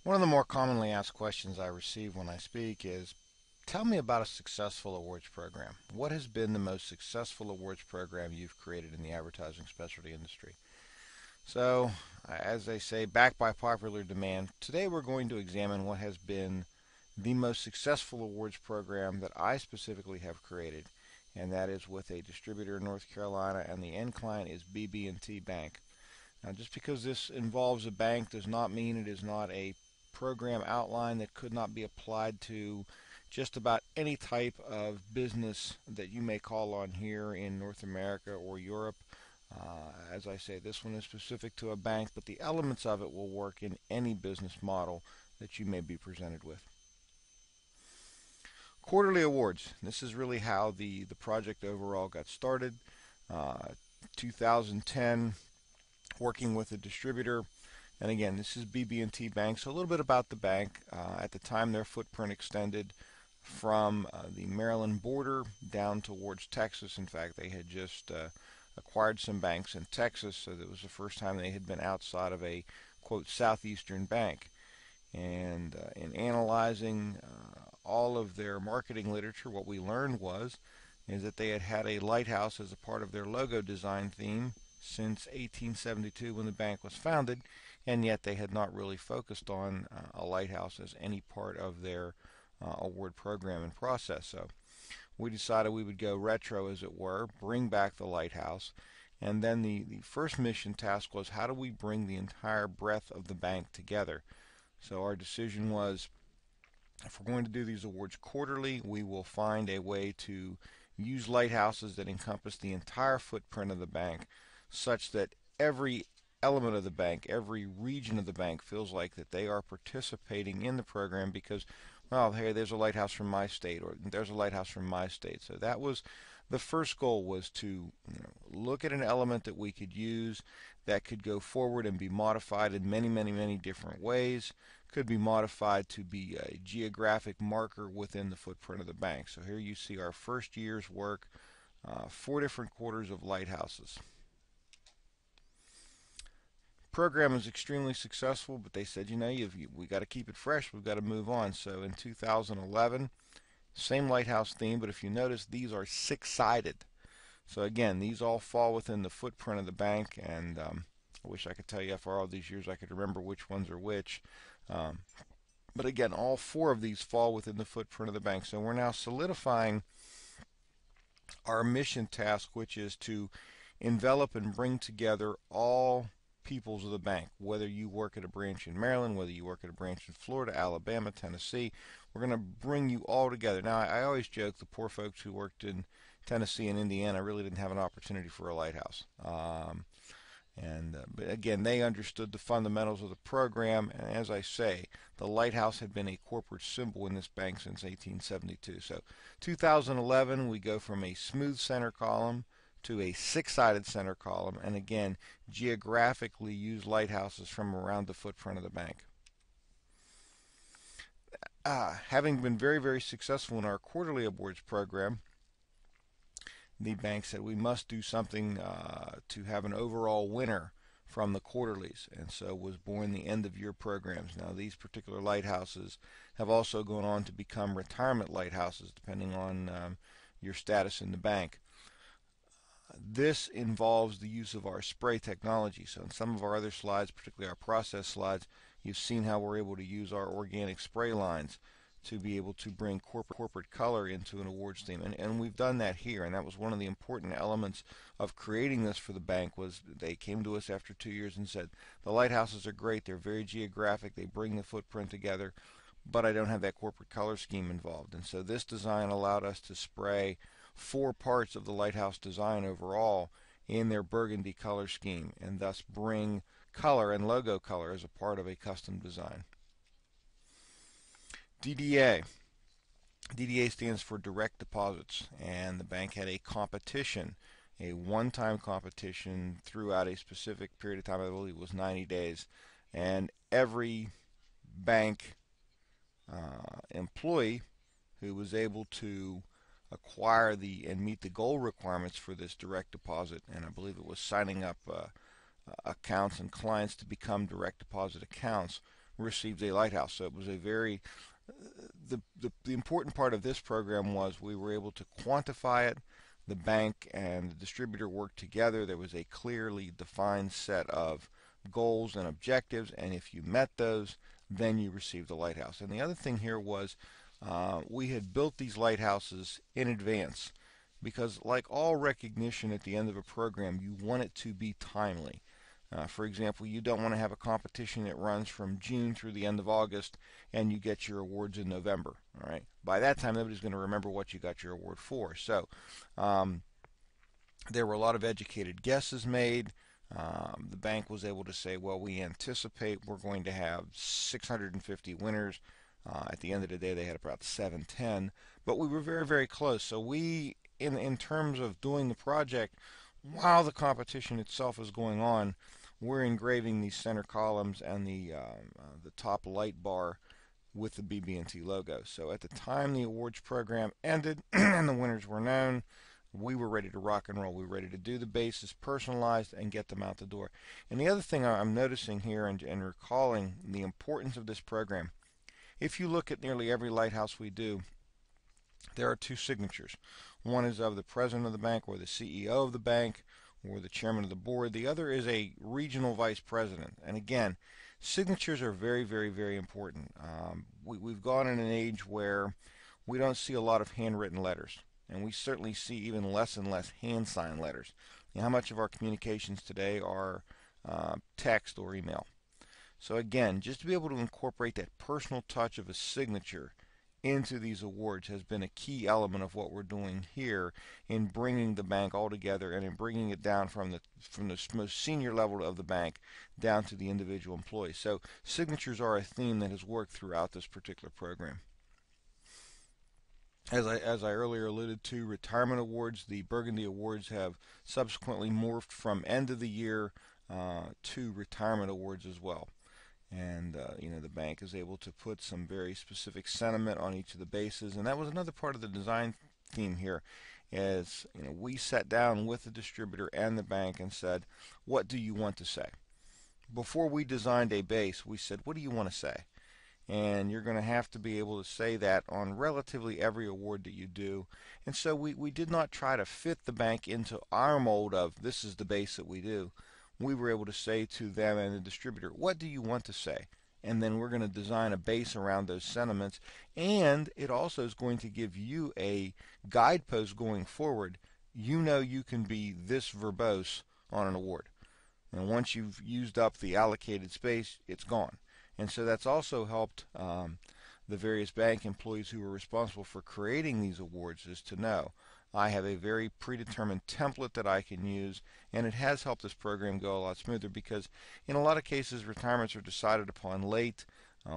One of the more commonly asked questions I receive when I speak is, tell me about a successful awards program. What has been the most successful awards program you've created in the advertising specialty industry? So, as they say, backed by popular demand, today we're going to examine what has been the most successful awards program that I specifically have created, and that is with a distributor in North Carolina, and the end client is BB&T Bank. Now, just because this involves a bank does not mean it is not a program outline that could not be applied to just about any type of business that you may call on here in North America or Europe. As I say, this one is specific to a bank, but the elements of it will work in any business model that you may be presented with. Quarterly awards. This is really how the project overall got started. Uh, 2010, working with a distributor. And again, this is BB&T Bank. So a little bit about the bank. At the time, their footprint extended from the Maryland border down towards Texas. In fact, they had just acquired some banks in Texas, so that was the first time they had been outside of a, quote, southeastern bank. And in analyzing all of their marketing literature, what we learned is that they had had a lighthouse as a part of their logo design theme since 1872 when the bank was founded, and yet they had not really focused on a lighthouse as any part of their award program and process. So we decided we would go retro, as it were, bring back the lighthouse. And then the first mission task was, how do we bring the entire breadth of the bank together? So our decision was, if we're going to do these awards quarterly, we will find a way to use lighthouses that encompass the entire footprint of the bank, such that every element of the bank, every region of the bank feels like that they are participating in the program because, well, hey, there's a lighthouse from my state, or there's a lighthouse from my state. So that was the first goal, was to look at an element that we could use that could go forward and be modified in many, many, many different ways. Could be modified to be a geographic marker within the footprint of the bank. So here you see our first year's work, 4 different quarters of lighthouses. Program is extremely successful, but they said, we got to keep it fresh. We've got to move on. So in 2011, same lighthouse theme, but if you notice, these are six-sided. So again, these all fall within the footprint of the bank, and I wish I could tell you after all these years I could remember which ones are which. Um, but again, all four of these fall within the footprint of the bank. So we're now solidifying our mission task, which is to envelop and bring together all peoples of the bank, whether you work at a branch in Maryland, whether you work at a branch in Florida, Alabama, Tennessee. We're going to bring you all together. Now, I always joke the poor folks who worked in Tennessee and Indiana really didn't have an opportunity for a lighthouse. But again, they understood the fundamentals of the program, and as I say, the lighthouse had been a corporate symbol in this bank since 1872. So 2011, we go from a smooth center column to a six-sided center column, and again, geographically use lighthouses from around the footprint of the bank. Having been very, very successful in our quarterly awards program, the bank said we must do something to have an overall winner from the quarterlies, and so was born the end of year programs. Now, these particular lighthouses have also gone on to become retirement lighthouses, depending on your status in the bank. This involves the use of our spray technology. So in some of our other slides, particularly our process slides, you've seen how we're able to use our organic spray lines to be able to bring corporate color into an awards theme. And we've done that here, and that was one of the important elements of creating this for the bank. Was they came to us after 2 years and said, the lighthouses are great, they're very geographic, they bring the footprint together, but I don't have that corporate color scheme involved. And so this design allowed us to spray 4 parts of the lighthouse design overall in their burgundy color scheme, and thus bring color and logo color as a part of a custom design. DDA. DDA stands for direct deposits, and the bank had a competition, a one-time competition throughout a specific period of time. I believe it was 90 days, and every bank employee who was able to acquire and meet the goal requirements for this direct deposit, and I believe it was signing up accounts and clients to become direct deposit accounts, received a lighthouse. So it was a very the important part of this program was we were able to quantify it. The bank and the distributor worked together. There was a clearly defined set of goals and objectives, and if you met those, then you received a lighthouse. And the other thing here was we had built these lighthouses in advance because, like all recognition at the end of a program, you want it to be timely. For example, you don't want to have a competition that runs from June through the end of August and you get your awards in November. All right. By that time, nobody's going to remember what you got your award for. So there were a lot of educated guesses made. The bank was able to say, well, we anticipate we're going to have 650 winners. At the end of the day, they had about 710, but we were very, very close. So we, in terms of doing the project, while the competition itself is going on, we're engraving these center columns and the top light bar with the BB&T logo. So at the time the awards program ended and the winners were known, we were ready to rock and roll. We were ready to do the bases, personalized, and get them out the door. And the other thing I'm noticing here and recalling the importance of this program, if you look at nearly every lighthouse we do, there are two signatures. One is of the president of the bank or the CEO of the bank or the chairman of the board. The other is a regional vice president. And again, signatures are very, very, very important. We've gone in an age where we don't see a lot of handwritten letters, and we certainly see even less and less hand signed letters. You know, how much of our communications today are text or email? So again, just to be able to incorporate that personal touch of a signature into these awards has been a key element of what we're doing here in bringing the bank all together and in bringing it down from the most senior level of the bank down to the individual employees. So signatures are a theme that has worked throughout this particular program. As I earlier alluded to, retirement awards, the Burgundy Awards have subsequently morphed from end of the year to retirement awards as well. And the bank is able to put some very specific sentiment on each of the bases, and that was another part of the design theme here. Is we sat down with the distributor and the bank and said, what do you want to say? Before we designed a base, we said, what do you want to say? And you're going to have to be able to say that on relatively every award that you do. And so we did not try to fit the bank into our mold of this is the base that we do. We were able to say to them and the distributor, what do you want to say? And then we're going to design a base around those sentiments. And it also is going to give you a guidepost going forward. You know you can be this verbose on an award. And once you've used up the allocated space, it's gone. And so that's also helped the various bank employees who were responsible for creating these awards is to know I have a very predetermined template that I can use, and it has helped this program go a lot smoother because in a lot of cases retirements are decided upon late.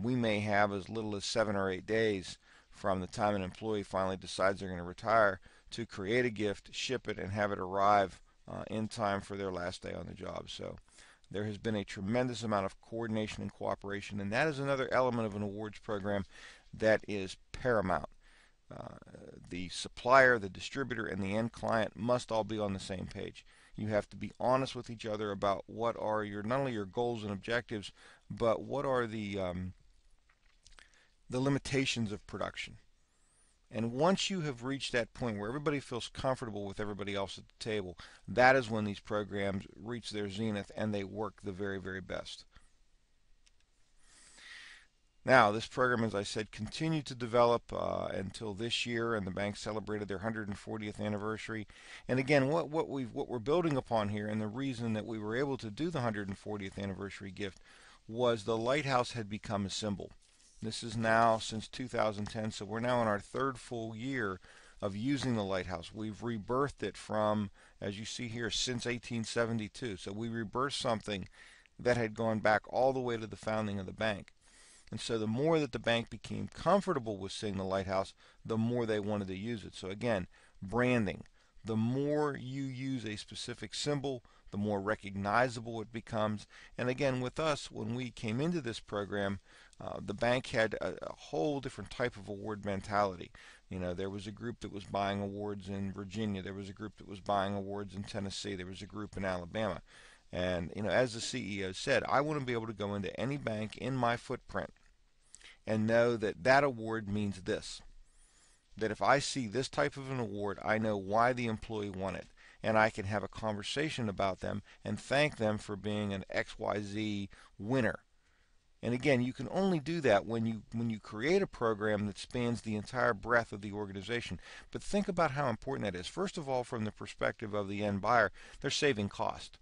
We may have as little as 7 or 8 days from the time an employee finally decides they're going to retire to create a gift, ship it, and have it arrive in time for their last day on the job. So there has been a tremendous amount of coordination and cooperation, and that is another element of an awards program that is paramount. The supplier, the distributor, and the end client must all be on the same page. You have to be honest with each other about what are your not only your goals and objectives, but what are the limitations of production. And once you have reached that point where everybody feels comfortable with everybody else at the table, that is when these programs reach their zenith and they work the very, very best. Now, this program, as I said, continued to develop until this year, and the bank celebrated their 140th anniversary. And again, what we're building upon here, and the reason that we were able to do the 140th anniversary gift, was the lighthouse had become a symbol. This is now since 2010, so we're now in our third full year of using the lighthouse. We've rebirthed it from, as you see here, since 1872. So we rebirthed something that had gone back all the way to the founding of the bank. And so the more that the bank became comfortable with seeing the lighthouse, the more they wanted to use it. So again, branding. The more you use a specific symbol, the more recognizable it becomes. And again, with us, when we came into this program, the bank had a whole different type of award mentality. There was a group that was buying awards in Virginia. There was a group that was buying awards in Tennessee. There was a group in Alabama. And as the CEO said, I want to be able to go into any bank in my footprint and know that that award means this. That if I see this type of an award, I know why the employee won it, and I can have a conversation about them and thank them for being an XYZ winner. And again, you can only do that when you create a program that spans the entire breadth of the organization. But think about how important that is. First of all, from the perspective of the end buyer, they're saving cost.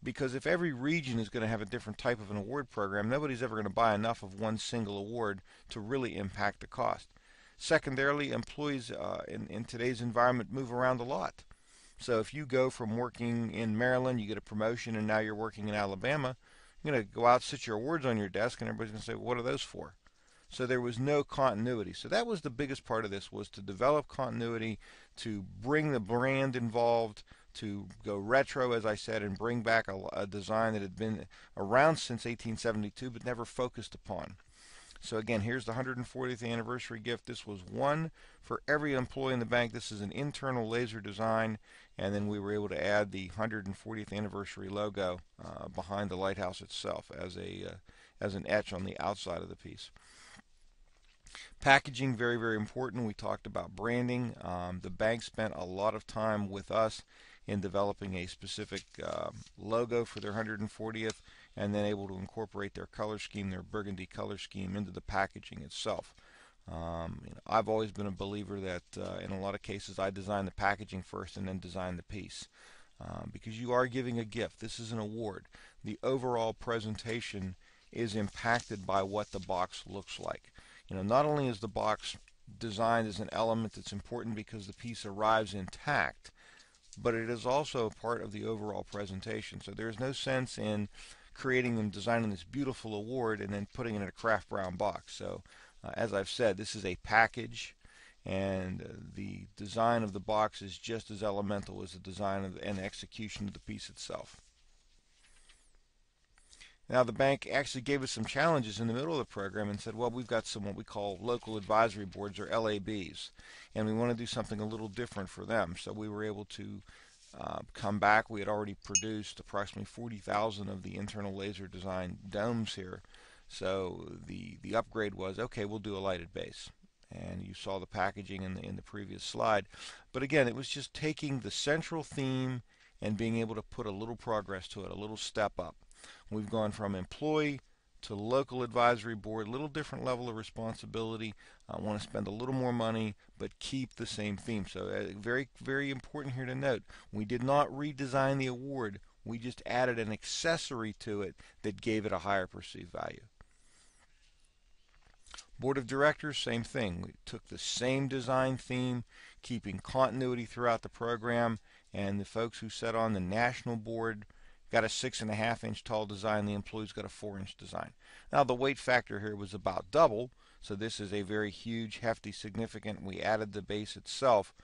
Because if every region is going to have a different type of an award program, nobody's ever going to buy enough of one single award to really impact the cost. Secondarily, employees in today's environment move around a lot. So if you go from working in Maryland, you get a promotion, and now you're working in Alabama, you're going to go out, sit your awards on your desk, and everybody's going to say, well, what are those for? So there was no continuity. So that was the biggest part of this, was to develop continuity, to bring the brand involved, to go retro, as I said, and bring back a design that had been around since 1872 but never focused upon. So again, here's the 140th anniversary gift. This was one for every employee in the bank. This is an internal laser design, and then we were able to add the 140th anniversary logo behind the lighthouse itself as an etch on the outside of the piece. Packaging, very, very important. We talked about branding. The bank spent a lot of time with us in developing a specific logo for their 140th, and then able to incorporate their color scheme, their burgundy color scheme, into the packaging itself. I've always been a believer that in a lot of cases I design the packaging first and then design the piece. Because you are giving a gift. This is an award. The overall presentation is impacted by what the box looks like. Not only is the box designed as an element that's important because the piece arrives intact, but it is also a part of the overall presentation. So there's no sense in creating and designing this beautiful award and then putting it in a craft brown box. So as I've said, this is a package, and the design of the box is just as elemental as the design and execution of the piece itself. Now, the bank actually gave us some challenges in the middle of the program and said, well, we've got some what we call local advisory boards, or LABs, and we want to do something a little different for them. So we were able to come back. We had already produced approximately 40,000 of the internal laser design domes here. So the upgrade was, okay, we'll do a lighted base. And you saw the packaging in the previous slide. But again, it was just taking the central theme and being able to put a little progress to it, a little step up. We've gone from employee to local advisory board, a little different level of responsibility. I want to spend a little more money, but keep the same theme. So very, very important here to note, we did not redesign the award. We just added an accessory to it that gave it a higher perceived value. Board of Directors, same thing. We took the same design theme, keeping continuity throughout the program, and the folks who sat on the national board got a 6.5-inch tall design. The employees got a 4-inch design. Now the weight factor here was about double, so this is a very huge, hefty, significant. We added the base itself,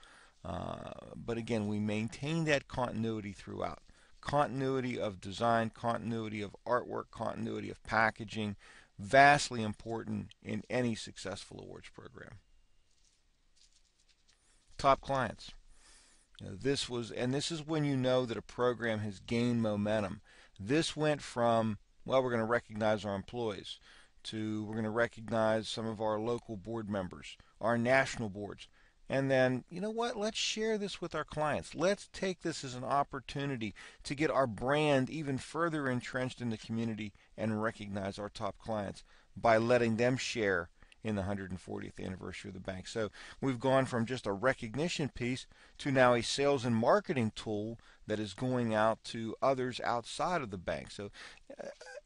but again, we maintained that continuity throughout. Continuity of design, continuity of artwork, continuity of packaging, vastly important in any successful awards program. Top clients. This is when you know that a program has gained momentum. This went from, well, we're going to recognize our employees, to we're going to recognize some of our local board members, our national boards. And then, you know what, let's share this with our clients. Let's take this as an opportunity to get our brand even further entrenched in the community and recognize our top clients by letting them share in the 140th anniversary of the bank. So we've gone from just a recognition piece to now a sales and marketing tool that is going out to others outside of the bank. So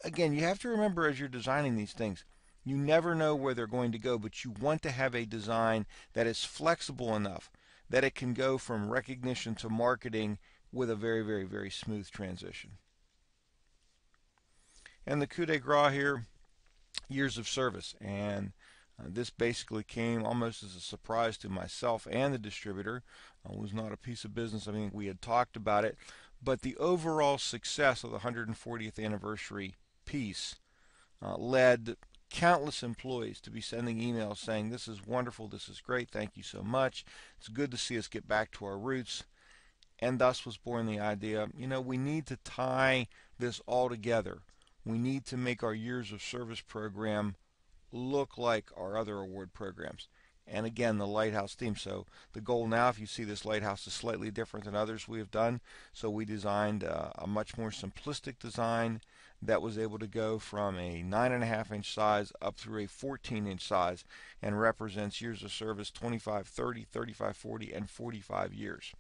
again, you have to remember as you're designing these things, you never know where they're going to go, but you want to have a design that is flexible enough that it can go from recognition to marketing with a very, very, very smooth transition. And the coup de grace here, years of service. And this basically came almost as a surprise to myself and the distributor. It was not a piece of business. I mean, we had talked about it, but the overall success of the 140th anniversary piece led countless employees to be sending emails saying, this is wonderful, this is great, thank you so much. It's good to see us get back to our roots. And thus was born the idea, we need to tie this all together. We need to make our years of service program look like our other award programs. And again, the lighthouse theme. So the goal now, if you see this lighthouse, is slightly different than others we have done. So we designed a much more simplistic design that was able to go from a 9.5-inch size up through a 14-inch size and represents years of service 25, 30, 35, 40, and 45 years.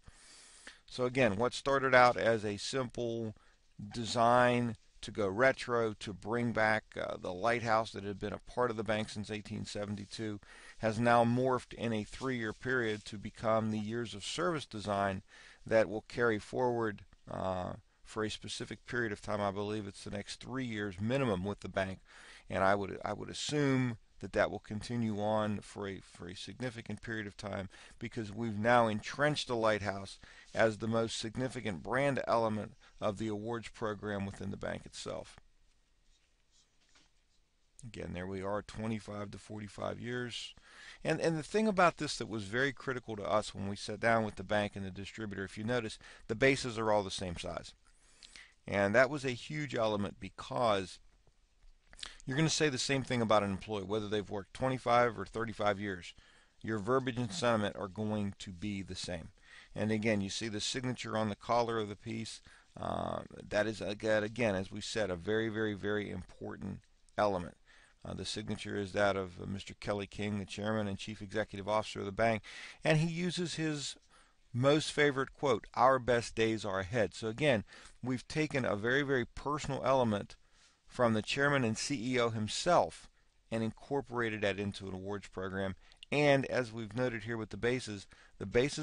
So again, what started out as a simple design to go retro, to bring back the lighthouse that had been a part of the bank since 1872, has now morphed in a 3-year period to become the years of service design that will carry forward for a specific period of time. I believe it's the next 3 years minimum with the bank, and I would assume that will continue on for a significant period of time, because we've now entrenched the lighthouse as the most significant brand element of the awards program within the bank itself. Again, there we are, 25 to 45 years. And the thing about this that was very critical to us when we sat down with the bank and the distributor, if you notice, the bases are all the same size. And that was a huge element, because you're going to say the same thing about an employee, whether they've worked 25 or 35 years. Your verbiage and sentiment are going to be the same. And again, you see the signature on the collar of the piece. That is, again, as we said, a very, very, very important element. The signature is that of Mr. Kelly King, the chairman and chief executive officer of the bank, and he uses his most favorite quote, "Our best days are ahead." So again, we've taken a very, very personal element from the chairman and CEO himself and incorporated that into an awards program. And as we've noted here with the bases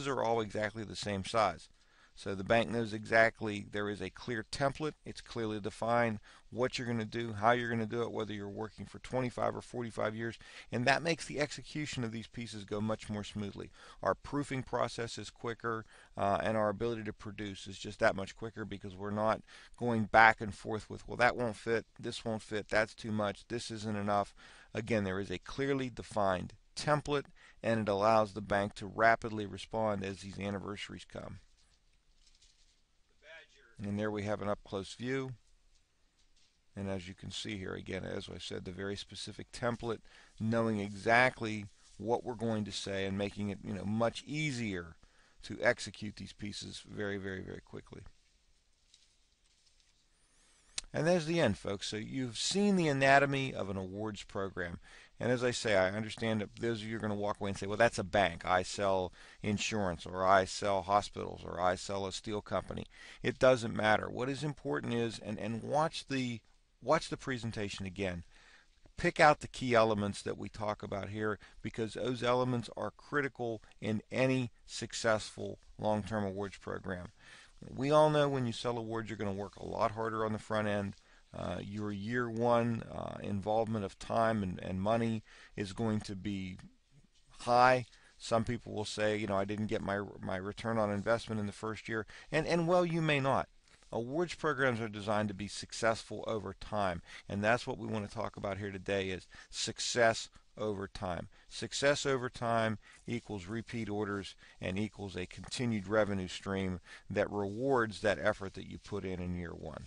are all exactly the same size. So the bank knows exactly, there is a clear template. It's clearly defined what you're going to do, how you're going to do it, whether you're working for 25 or 45 years. And that makes the execution of these pieces go much more smoothly. Our proofing process is quicker, and our ability to produce is just that much quicker, because we're not going back and forth with, well, that won't fit, this won't fit, that's too much, this isn't enough. Again, there is a clearly defined template, and it allows the bank to rapidly respond as these anniversaries come. And there we have an up-close view. And as you can see here, again, as I said, the very specific template, knowing exactly what we're going to say and making it, much easier to execute these pieces very, very, very quickly. And there's the end, folks. So you've seen the anatomy of an awards program. And as I say, I understand that those of you are going to walk away and say, well, that's a bank. I sell insurance, or I sell hospitals, or I sell a steel company. It doesn't matter. What is important is, and watch the presentation again. Pick out the key elements that we talk about here, because those elements are critical in any successful long-term awards program. We all know when you sell awards, you're going to work a lot harder on the front end. Your year one involvement of time and money is going to be high. Some people will say, I didn't get my return on investment in the first year. And well, you may not. Awards programs are designed to be successful over time. And that's what we want to talk about here today, is success over time. Success over time equals repeat orders and equals a continued revenue stream that rewards that effort that you put in year one.